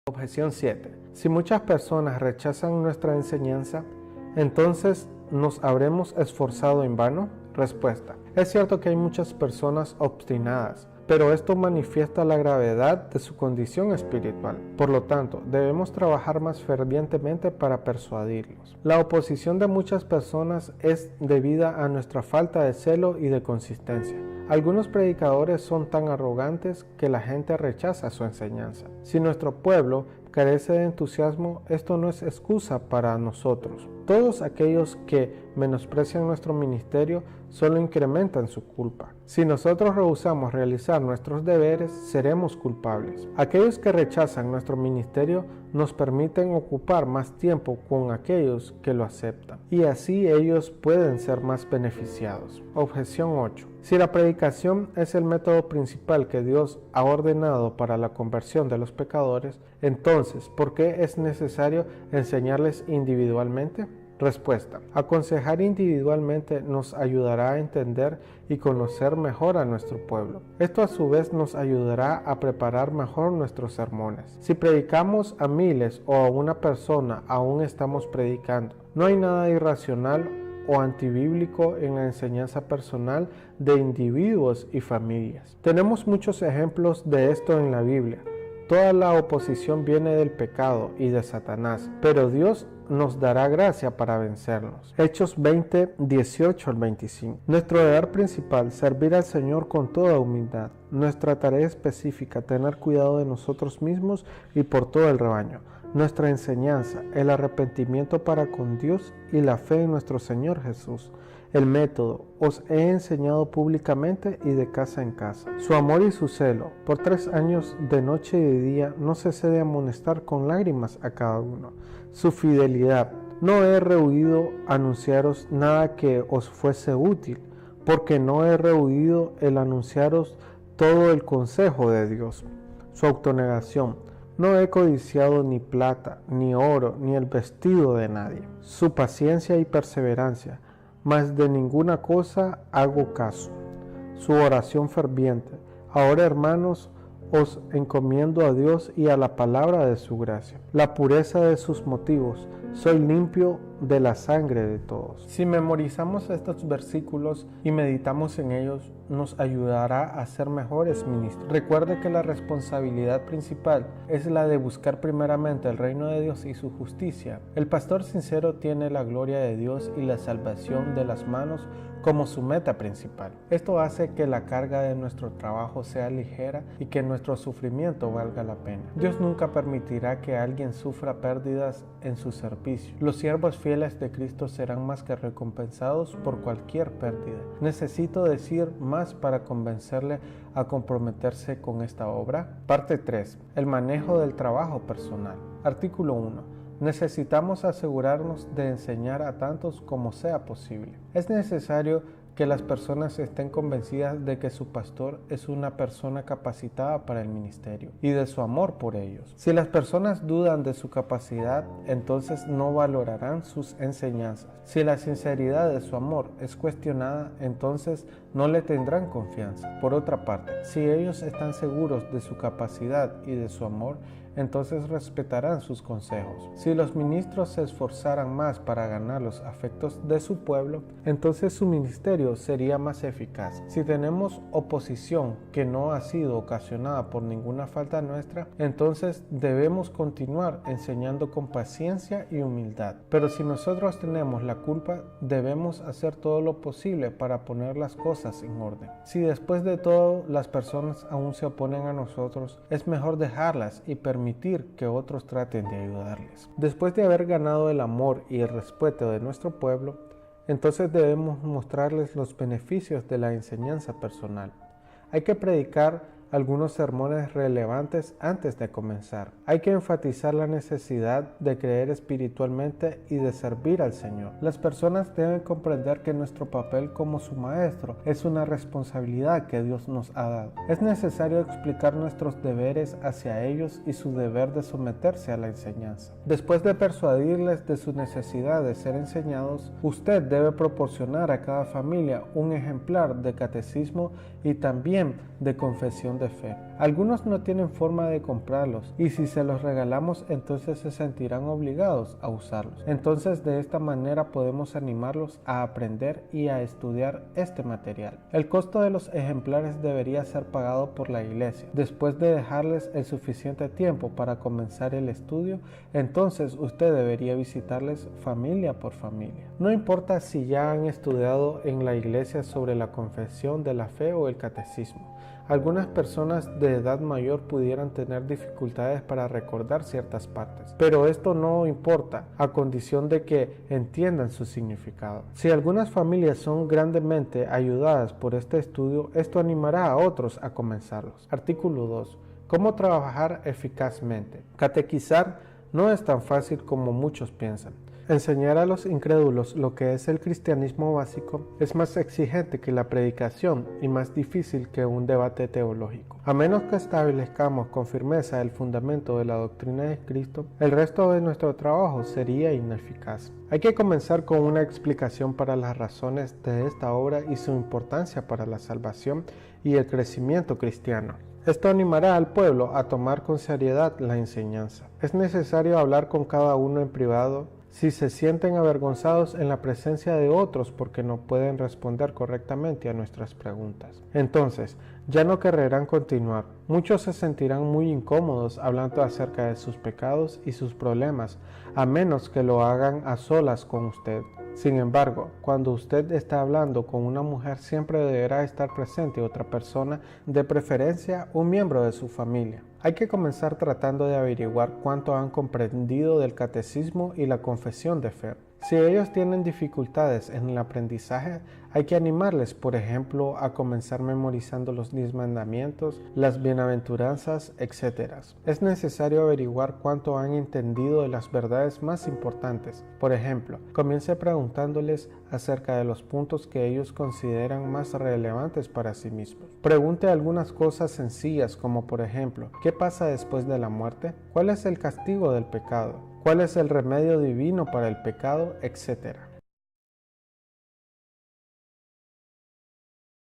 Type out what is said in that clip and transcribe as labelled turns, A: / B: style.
A: Objeción 7. Si muchas personas rechazan nuestra enseñanza, entonces ¿nos habremos esforzado en vano? Respuesta. Es cierto que hay muchas personas obstinadas, pero esto manifiesta la gravedad de su condición espiritual. Por lo tanto, debemos trabajar más fervientemente para persuadirlos. La oposición de muchas personas es debida a nuestra falta de celo y de consistencia. Algunos predicadores son tan arrogantes que la gente rechaza su enseñanza. Si nuestro pueblo carece de entusiasmo, esto no es excusa para nosotros. Todos aquellos que menosprecian nuestro ministerio solo incrementan su culpa. Si nosotros rehusamos realizar nuestros deberes, seremos culpables. Aquellos que rechazan nuestro ministerio nos permiten ocupar más tiempo con aquellos que lo aceptan, y así ellos pueden ser más beneficiados. Objeción 8. Si la predicación es el método principal que Dios ha ordenado para la conversión de los pecadores, entonces, ¿por qué es necesario enseñarles individualmente? Respuesta. Aconsejar individualmente nos ayudará a entender y conocer mejor a nuestro pueblo. Esto a su vez nos ayudará a preparar mejor nuestros sermones. Si predicamos a miles o a una persona, aún estamos predicando. No hay nada irracional o antibíblico en la enseñanza personal de individuos y familias. Tenemos muchos ejemplos de esto en la Biblia. Toda la oposición viene del pecado y de Satanás, pero Dios nos dará gracia para vencerlos. Hechos 20, 18 al 25. Nuestro deber principal, servir al Señor con toda humildad. Nuestra tarea específica, tener cuidado de nosotros mismos y por todo el rebaño. Nuestra enseñanza, el arrepentimiento para con Dios y la fe en nuestro Señor Jesús. El método, os he enseñado públicamente y de casa en casa. Su amor y su celo, por 3 años de noche y de día, no cesé de amonestar con lágrimas a cada uno. Su fidelidad, no he rehuido anunciaros nada que os fuese útil, porque no he rehuido el anunciaros todo el consejo de Dios. Su autonegación, no he codiciado ni plata, ni oro, ni el vestido de nadie. Su paciencia y perseverancia, mas de ninguna cosa hago caso. Su oración ferviente. Ahora, hermanos, os encomiendo a Dios y a la palabra de su gracia. La pureza de sus motivos. Soy limpio de la sangre de todos. Si memorizamos estos versículos y meditamos en ellos, nos ayudará a ser mejores ministros. Recuerde que la responsabilidad principal es la de buscar primeramente el reino de Dios y su justicia. El pastor sincero tiene la gloria de Dios y la salvación de las manos como su meta principal. Esto hace que la carga de nuestro trabajo sea ligera y que nuestro sufrimiento valga la pena. Dios nunca permitirá que alguien sufra pérdidas en su servicio. Los siervos fieles de Cristo serán más que recompensados por cualquier pérdida. ¿Necesito decir más para convencerle a comprometerse con esta obra? Parte 3. El manejo del trabajo personal. Artículo 1. Necesitamos asegurarnos de enseñar a tantos como sea posible. Es necesario que las personas estén convencidas de que su pastor es una persona capacitada para el ministerio y de su amor por ellos. Si las personas dudan de su capacidad, entonces no valorarán sus enseñanzas. Si la sinceridad de su amor es cuestionada, entonces no le tendrán confianza. Por otra parte, si ellos están seguros de su capacidad y de su amor, entonces respetarán sus consejos. Si los ministros se esforzaran más para ganar los afectos de su pueblo, entonces su ministerio sería más eficaz. Si tenemos oposición que no ha sido ocasionada por ninguna falta nuestra, entonces debemos continuar enseñando con paciencia y humildad. Pero si nosotros tenemos la culpa, debemos hacer todo lo posible para poner las cosas en orden. Si después de todo las personas aún se oponen a nosotros, es mejor dejarlas y permitir que otros traten de ayudarles. Después de haber ganado el amor y el respeto de nuestro pueblo, entonces debemos mostrarles los beneficios de la enseñanza personal. Hay que predicar algunos sermones relevantes antes de comenzar. Hay que enfatizar la necesidad de creer espiritualmente y de servir al Señor. Las personas deben comprender que nuestro papel como su maestro es una responsabilidad que Dios nos ha dado. Es necesario explicar nuestros deberes hacia ellos y su deber de someterse a la enseñanza. Después de persuadirles de su necesidad de ser enseñados, usted debe proporcionar a cada familia un ejemplar de catecismo y también de confesión confesión de fe. Algunos no tienen forma de comprarlos y si se los regalamos entonces se sentirán obligados a usarlos. Entonces de esta manera podemos animarlos a aprender y a estudiar este material. El costo de los ejemplares debería ser pagado por la iglesia. Después de dejarles el suficiente tiempo para comenzar el estudio, entonces usted debería visitarles familia por familia. No importa si ya han estudiado en la iglesia sobre la confesión de la fe o el catecismo. Algunas personas de edad mayor pudieran tener dificultades para recordar ciertas partes, pero esto no importa, a condición de que entiendan su significado. Si algunas familias son grandemente ayudadas por este estudio, esto animará a otros a comenzarlos. Artículo 2. ¿Cómo trabajar eficazmente? Catequizar no es tan fácil como muchos piensan. Enseñar a los incrédulos lo que es el cristianismo básico es más exigente que la predicación y más difícil que un debate teológico. A menos que establezcamos con firmeza el fundamento de la doctrina de Cristo, el resto de nuestro trabajo sería ineficaz. Hay que comenzar con una explicación para las razones de esta obra y su importancia para la salvación y el crecimiento cristiano. Esto animará al pueblo a tomar con seriedad la enseñanza. Es necesario hablar con cada uno en privado si se sienten avergonzados en la presencia de otros porque no pueden responder correctamente a nuestras preguntas. Entonces, ya no querrán continuar. Muchos se sentirán muy incómodos hablando acerca de sus pecados y sus problemas, a menos que lo hagan a solas con usted. Sin embargo, cuando usted está hablando con una mujer, siempre deberá estar presente otra persona, de preferencia un miembro de su familia. Hay que comenzar tratando de averiguar cuánto han comprendido del catecismo y la confesión de fe. Si ellos tienen dificultades en el aprendizaje, hay que animarles, por ejemplo, a comenzar memorizando los 10 mandamientos, las bienaventuranzas, etc. Es necesario averiguar cuánto han entendido de las verdades más importantes. Por ejemplo, comience preguntándoles acerca de los puntos que ellos consideran más relevantes para sí mismos. Pregunte algunas cosas sencillas como, por ejemplo, ¿qué pasa después de la muerte? ¿Cuál es el castigo del pecado? ¿Cuál es el remedio divino para el pecado? Etcétera.